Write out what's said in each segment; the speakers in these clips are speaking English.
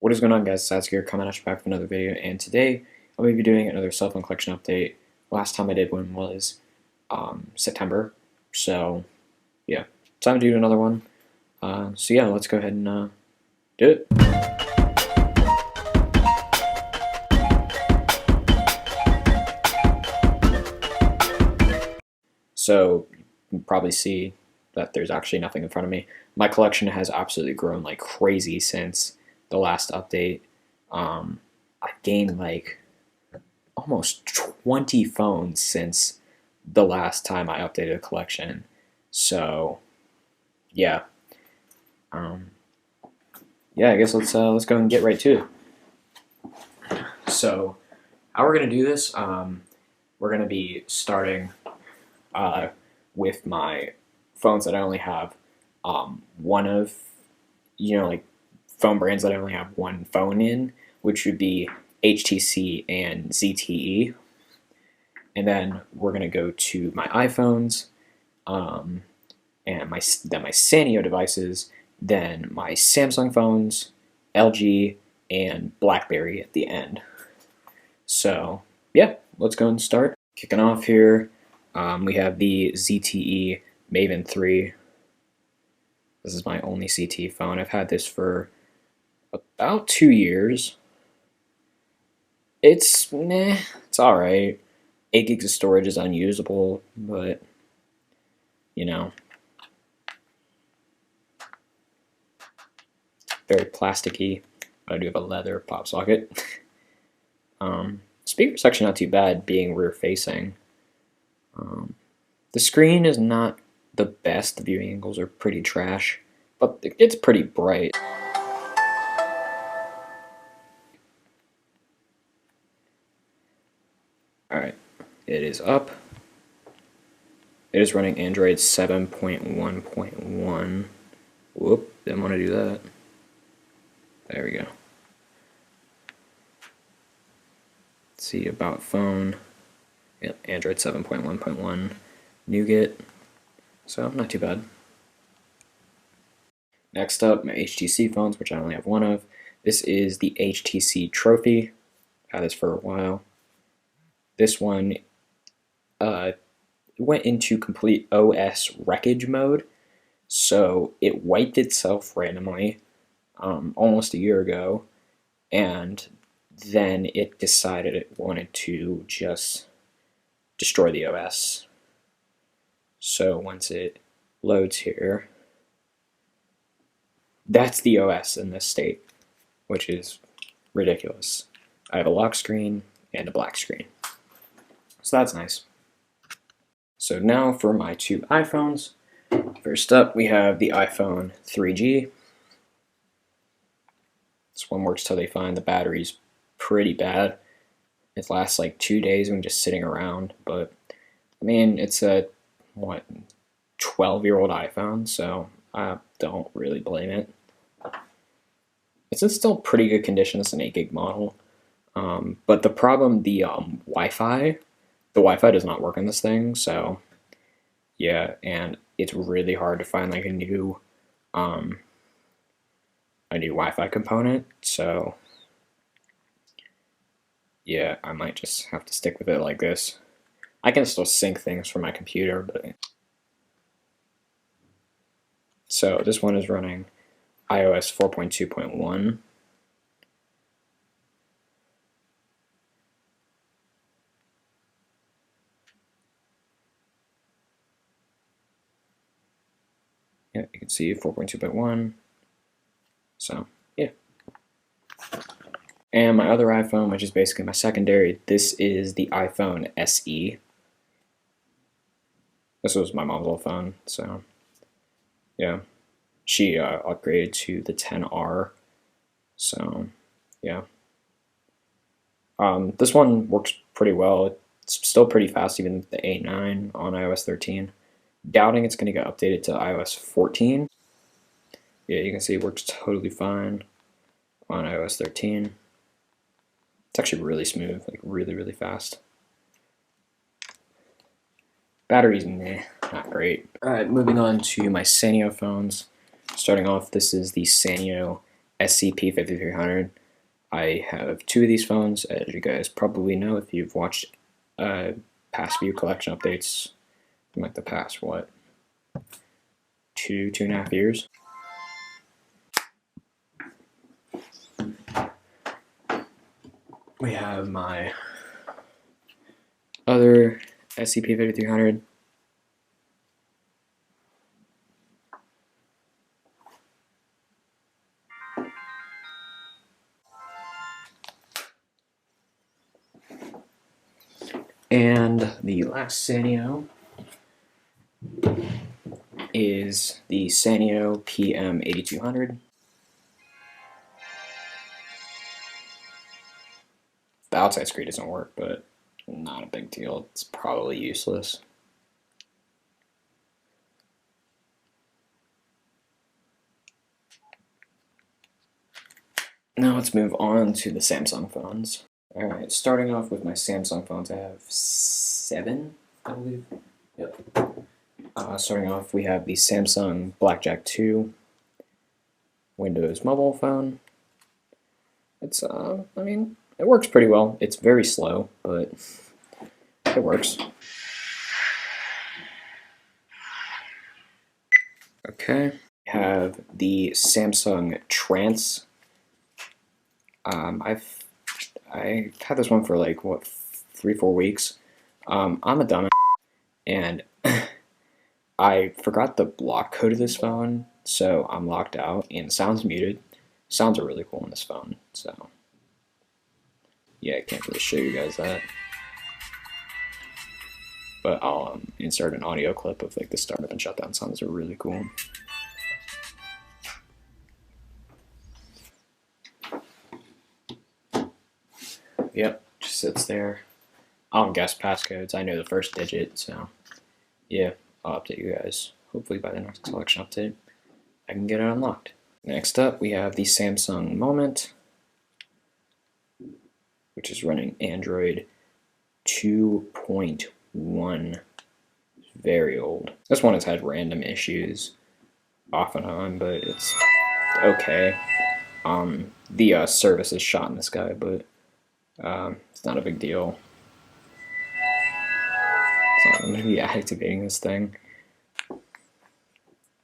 What is going on, guys? Sasuke here, coming at you back with another video, and today I'll be doing another cell phone collection update. Last time I did one was September, so yeah, time to do another one. So yeah, let's go ahead and do it. So you can probably see that there's actually nothing in front of me. My collection has absolutely grown like crazy since the last update. I've gained like almost 20 phones since the last time I updated a collection. So yeah, yeah. I guess let's go ahead and get right to it. So how we're gonna do this? We're gonna be starting with my phones that I only have one of, like phone brands that I only have one phone in, which would be HTC and ZTE. And then we're gonna go to my iPhones, and my Sanyo devices, then my Samsung phones, LG, and BlackBerry at the end. So yeah, let's go and start. Kicking off here, we have the ZTE Maven 3. This is my only CT phone. I've had this for about 2 years. It's meh, it's alright. 8 gigs of storage is unusable, but very plasticky. I do have a leather pop socket. Speaker's actually not too bad, being rear facing. The screen is not the best. The viewing angles are pretty trash, but it's pretty bright. Alright, it is up. It is running Android 7.1.1. Whoop, didn't want to do that. There we go. Let's see, about phone. Yep, Android 7.1.1 Nougat. So, not too bad. Next up, my HTC phones, which I only have one of. This is the HTC Trophy. I've had this for a while. This one went into complete OS wreckage mode, so it wiped itself randomly almost a year ago, and then it decided it wanted to just destroy the OS. So once it loads here, that's the OS in this state, which is ridiculous. I have a lock screen and a black screen, so that's nice. So now for my two iPhones. First up, we have the iPhone 3G. This one works totally fine. The battery's pretty bad. It lasts like 2 days when just sitting around, but I mean, it's a 12-year-old iPhone, so I don't really blame it. It's in still pretty good condition. It's an 8 gig model, but the problem, the Wi-Fi does not work on this thing. So yeah, and it's really hard to find like a new Wi-Fi component. So yeah, I might just have to stick with it like this. I can still sync things from my computer, but so this one is running iOS 4.2.1. Yeah, you can see 4.2.1. So yeah. And my other iPhone, which is basically my secondary, this is the iPhone SE. This was my mom's old phone, so yeah. She upgraded to the 10R, so yeah. This one works pretty well. It's still pretty fast, even the A9 on iOS 13. Doubting it's going to get updated to iOS 14. Yeah, you can see it works totally fine on iOS 13. It's actually really smooth, like really, really fast. Battery's meh, not great. Alright, moving on to my Sanyo phones. Starting off, this is the Sanyo SCP-5300. I have two of these phones, as you guys probably know if you've watched past few collection updates from like the past, what, 2.5 years? We have my other SCP-5300. And the last Sanyo is the Sanyo PM8200. The outside screen doesn't work, but not a big deal. It's probably useless. Now let's move on to the Samsung phones. Alright, starting off with my Samsung phones, I have 7, I believe. Yep. Starting off, we have the Samsung Blackjack 2 Windows mobile phone. It's, I mean, it works pretty well. It's very slow, but it works. Okay, we have the Samsung Trance. I had this one for like, what, 3-4 weeks. I'm a dumbass, and I forgot the block code of this phone, so I'm locked out, and the sound's muted. Sounds are really cool on this phone, so yeah, I can't really show you guys that. But I'll insert an audio clip of like the startup and shutdown sounds are really cool. Yep, just sits there. I don't guess passcodes. I know the first digit, so yeah, I'll update you guys. Hopefully by the next collection update, I can get it unlocked. Next up, we have the Samsung Moment, which is running Android 2.1. Very old. This one has had random issues off and on, but it's okay. The service is shot in the sky, but it's not a big deal. So I'm going to be activating this thing.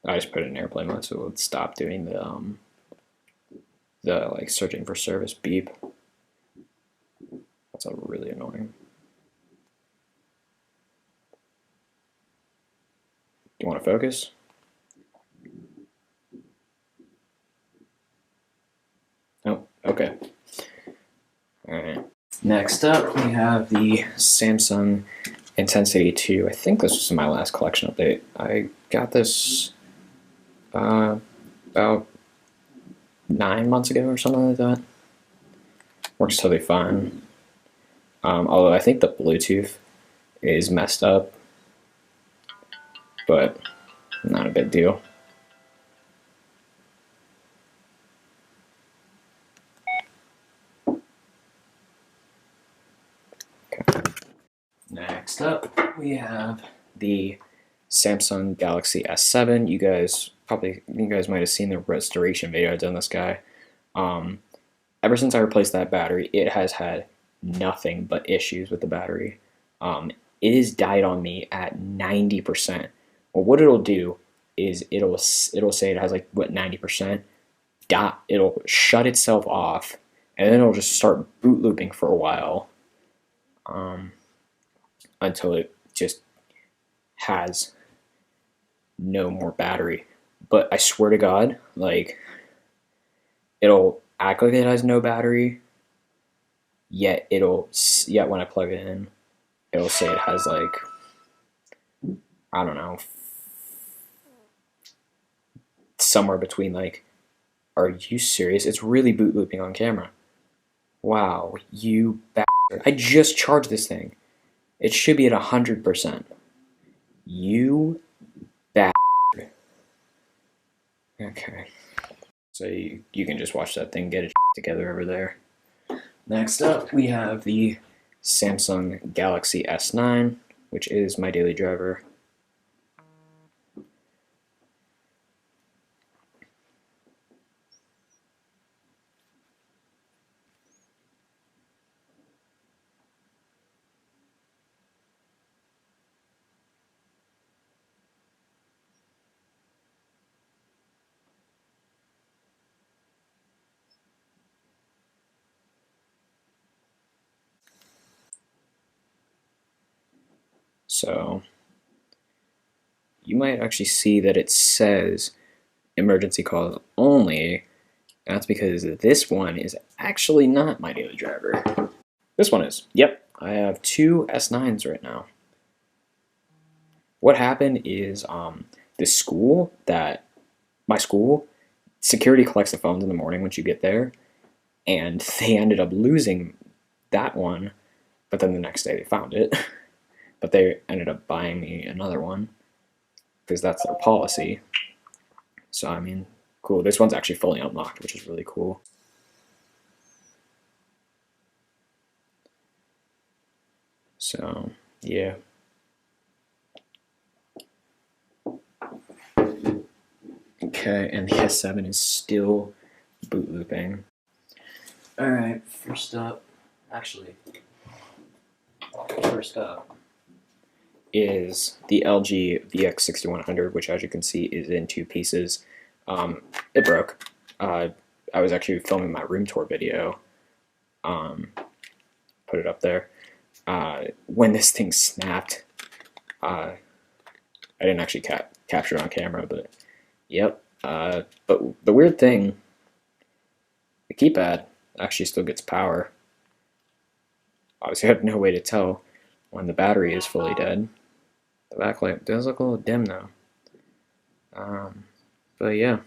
I just put it in airplane mode so it would stop doing the like searching for service beep. That's really annoying. Do you want to focus? Oh, okay. Alright. Next up, we have the Samsung Intensity 2. I think this was my last collection update. I got this about 9 months ago or something like that. Works totally fine. Although I think the Bluetooth is messed up, but not a big deal. Okay. Next up, we have the Samsung Galaxy S7. You guys might have seen the restoration video I did on this guy. Ever since I replaced that battery, it has had nothing but issues with the battery. It has died on me at 90%. Well, what it'll do is it'll say it has like what 90%. It'll shut itself off, and then it'll just start boot looping for a while, until it just has no more battery. But I swear to God, like, it'll act like it has no battery, yet when I plug it in, it'll say it has like, I don't know, somewhere between like, are you serious? It's really boot looping on camera. Wow, you bastard. I just charged this thing. It should be at 100%. You bastard. Okay. So you can just watch that thing get it together over there. Next up, we have the Samsung Galaxy S9, which is my daily driver. So you might actually see that it says emergency calls only. That's because this one is actually not my daily driver. This one is. Yep, I have two S9s right now. What happened is my school, security collects the phones in the morning once you get there, and they ended up losing that one, but then the next day they found it. But they ended up buying me another one because that's their policy. So, I mean, cool. This one's actually fully unlocked, which is really cool. So, yeah. Okay, and the S7 is still boot looping. Alright, first up is the LG VX6100, which as you can see is in two pieces. It broke. I was actually filming my room tour video. Put it up there. When this thing snapped, I didn't actually capture it on camera, but yep. But the weird thing, the keypad actually still gets power. Obviously, I have no way to tell when the battery is fully dead. The backlight does look a little dim though. But yeah,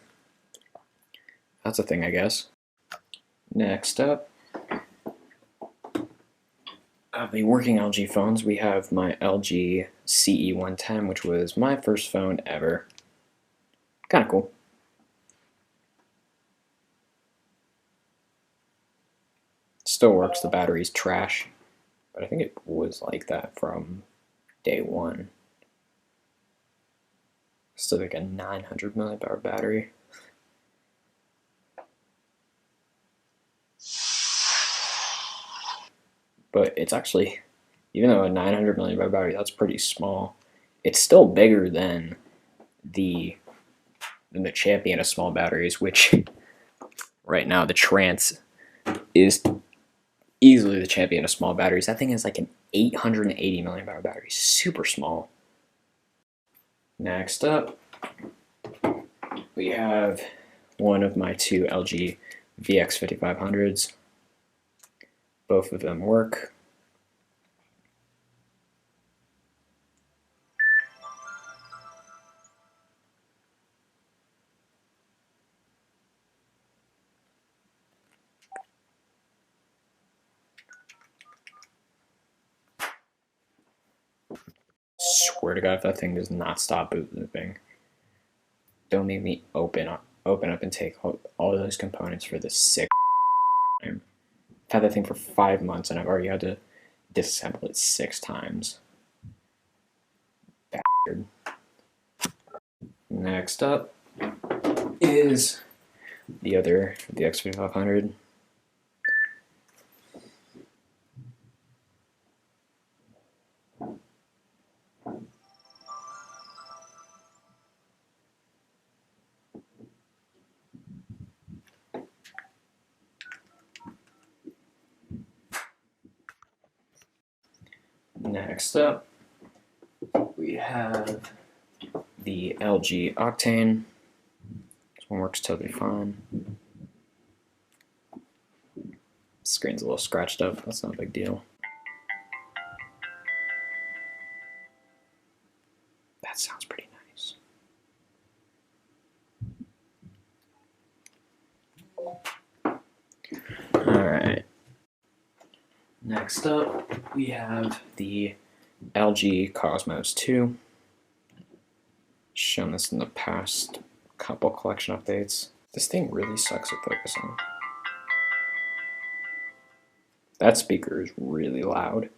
that's a thing, I guess. Next up, of the working LG phones, we have my LG CE110, which was my first phone ever. Kind of cool. Still works, the battery's trash, but I think it was like that from day one. Still like a 900 milliamp hour battery. But it's actually, even though a 900 milliamp hour battery, that's pretty small, it's still bigger than the champion of small batteries, which right now the Trance is easily the champion of small batteries. That thing is like an 880 milliamp hour battery, super small. Next up, we have one of my two LG VX5500s. Both of them work. Swear to God, if that thing does not stop boot looping, don't make me open up and take all of those components for the sick time. I've had that thing for 5 months and I've already had to disassemble it 6 times. Bastard. Next up is the X5500. Next up, we have the LG Octane. This one works totally fine. Screen's a little scratched up, that's not a big deal. That sounds pretty nice. Alright. Next up, we have the LG Cosmos 2. Shown this in the past couple collection updates. This thing really sucks at focusing. That speaker is really loud.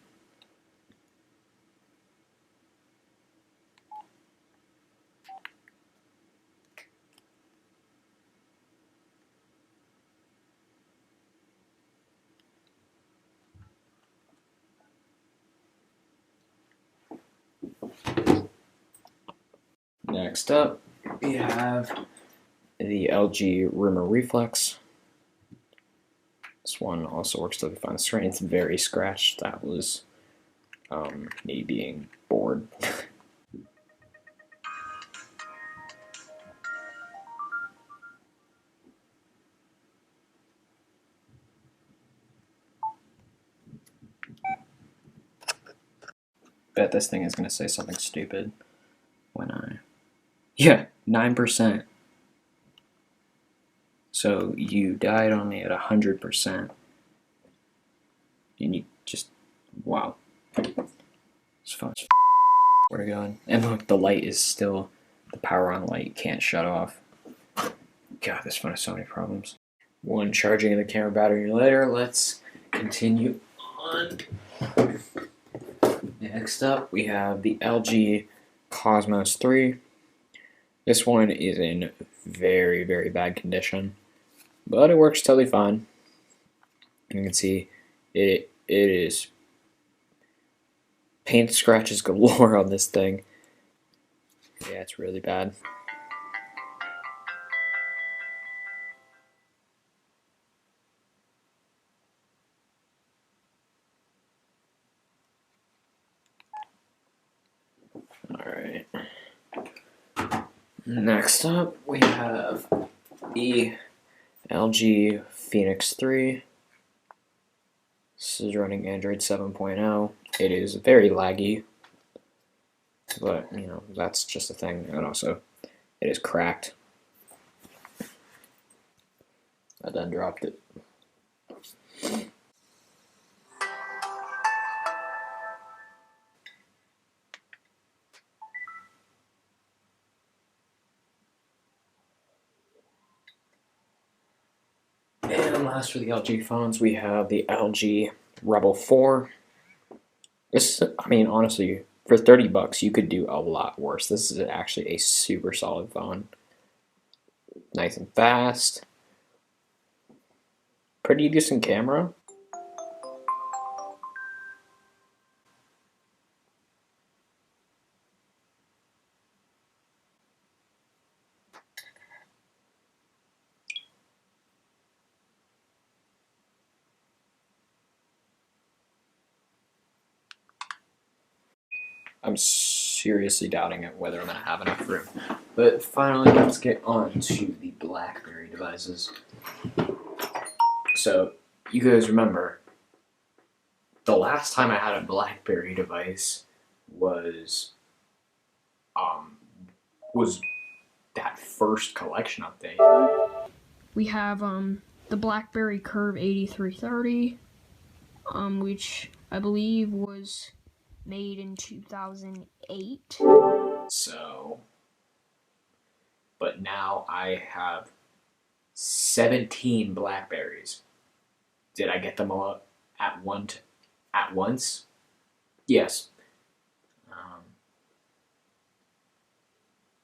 Next up, we have the LG Rimmer Reflex. This one also works totally fine. The screen is very scratched. That was me being bored. Bet this thing is going to say something stupid when yeah, 9%. So you died only at 100%. And you just, wow. It's fun. Where are we going? And look, the light is still, the power on light can't shut off. God, this phone has so many problems. One charging of the camera battery later. Let's continue on. Next up, we have the LG Cosmos 3. This one is in very, very bad condition, but it works totally fine. You can see it is paint scratches galore on this thing. Yeah, it's really bad. Alright. Next up, we have the LG Phoenix 3. This is running Android 7.0. It is very laggy, but you know, that's just a thing. And also, it is cracked. I done dropped it. And last for the LG phones, we have the LG Rebel 4. This, I mean, honestly, for 30 bucks, you could do a lot worse. This is actually a super solid phone. Nice and fast. Pretty decent camera. I'm seriously doubting it whether I'm going to have enough room. But finally, let's get on to the BlackBerry devices. So, you guys remember, the last time I had a BlackBerry device was that first collection update. We have the BlackBerry Curve 8330, which I believe was made in 2008. So, but now I have 17 Blackberries. Did I get them all at once? Yes.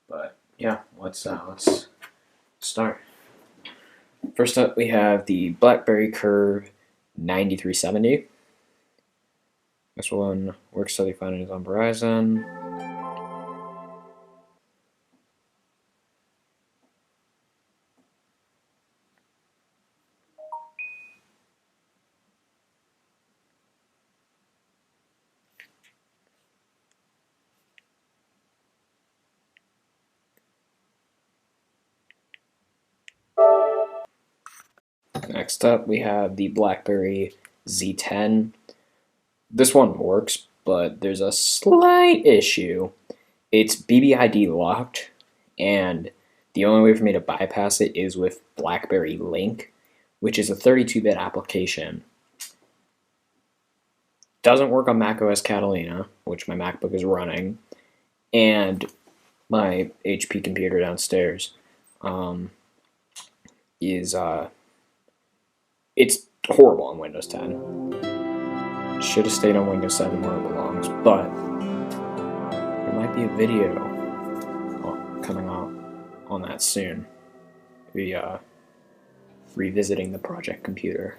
But yeah, let's start. First up, we have the BlackBerry Curve 9370. This one works totally fine and is on Verizon. Next up, we have the BlackBerry Z10. This one works, but there's a slight issue. It's BBID locked, and the only way for me to bypass it is with BlackBerry Link, which is a 32-bit application. Doesn't work on macOS Catalina, which my MacBook is running, and my HP computer downstairs it's horrible on Windows 10. Should have stayed on Windows 7 where it belongs, but there might be a video coming out on that soon. Revisiting the project computer.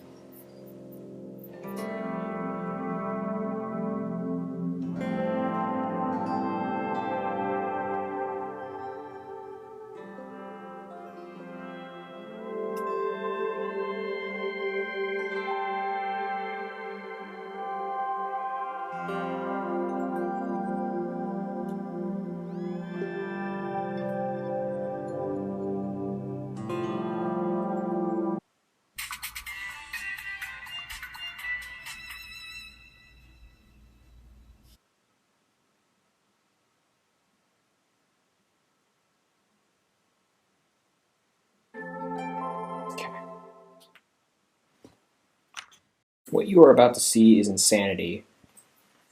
What you are about to see is insanity.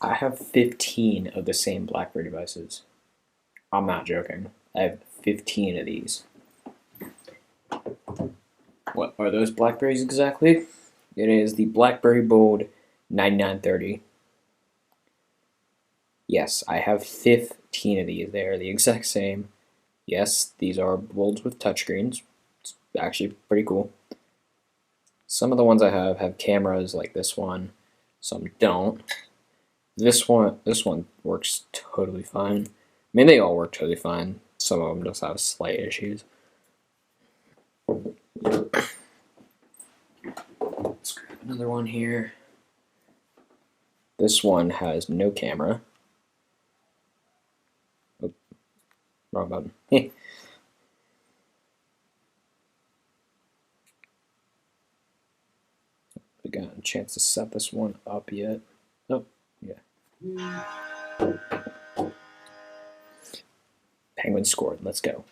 I have 15 of the same BlackBerry devices. I'm not joking. I have 15 of these. What are those BlackBerries exactly? It is the BlackBerry Bold 9930. Yes, I have 15 of these. They are the exact same. Yes, these are Bolds with touchscreens. It's actually pretty cool. Some of the ones I have cameras like this one. Some don't. This one works totally fine. I mean, they all work totally fine. Some of them just have slight issues. Let's grab another one here. This one has no camera. Oh, wrong button. We got a chance to set this one up yet. Oh, yeah. Penguin scored. Let's go.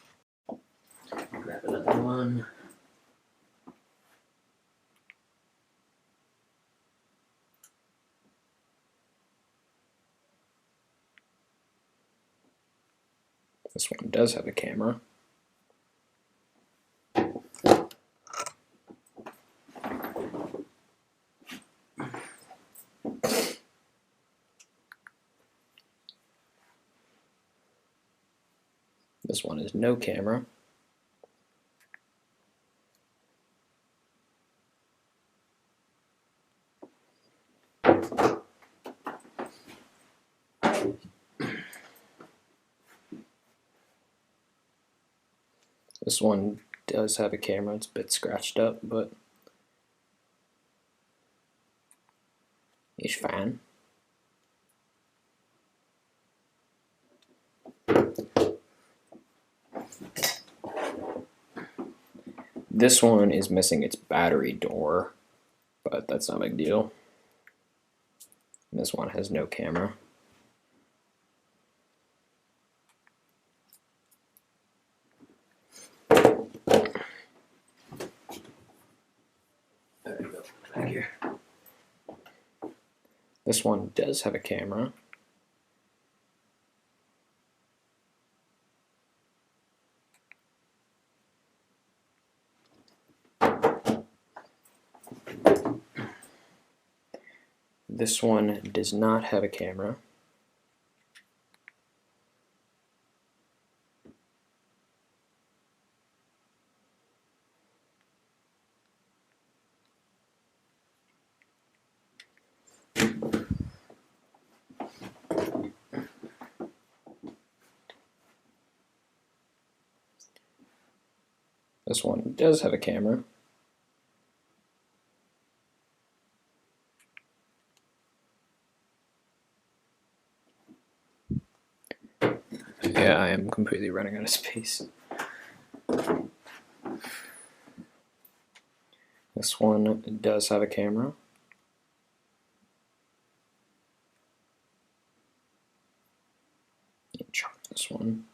Grab another one. This one does have a camera. This one is no camera. This one does have a camera. It's a bit scratched up, but it's fine. This one is missing its battery door, but that's not a big deal. And this one has no camera. There we go. Back here. This one does have a camera. This one does not have a camera. This one does have a camera. Yeah, I am completely running out of space. This one does have a camera. Chop this one.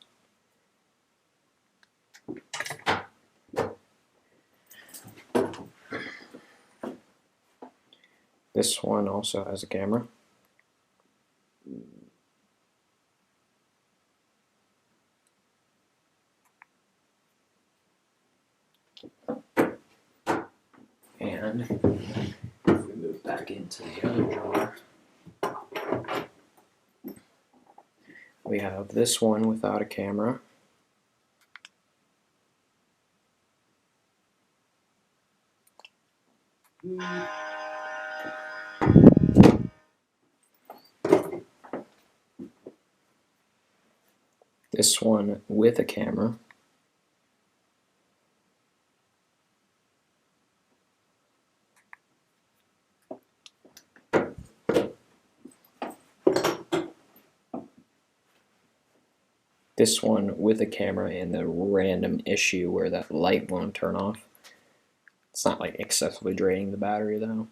This one also has a camera. And if we move back into the other drawer, we have this one without a camera. This one with a camera. This one with a camera and the random issue where that light won't turn off. It's not like excessively draining the battery though.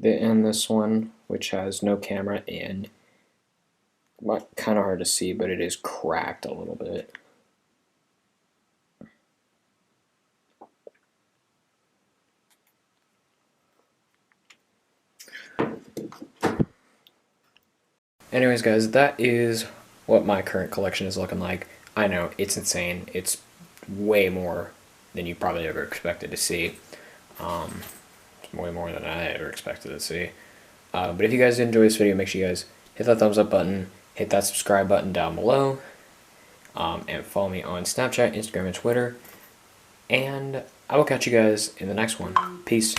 And this one, which has no camera and kind of hard to see, but it is cracked a little bit. Anyways, guys, that is what my current collection is looking like. I know, it's insane. It's way more than you probably ever expected to see. It's way more than I ever expected to see. But if you guys enjoy this video, make sure you guys hit that thumbs up button, hit that subscribe button down below, and follow me on Snapchat, Instagram, and Twitter. And I will catch you guys in the next one. Peace.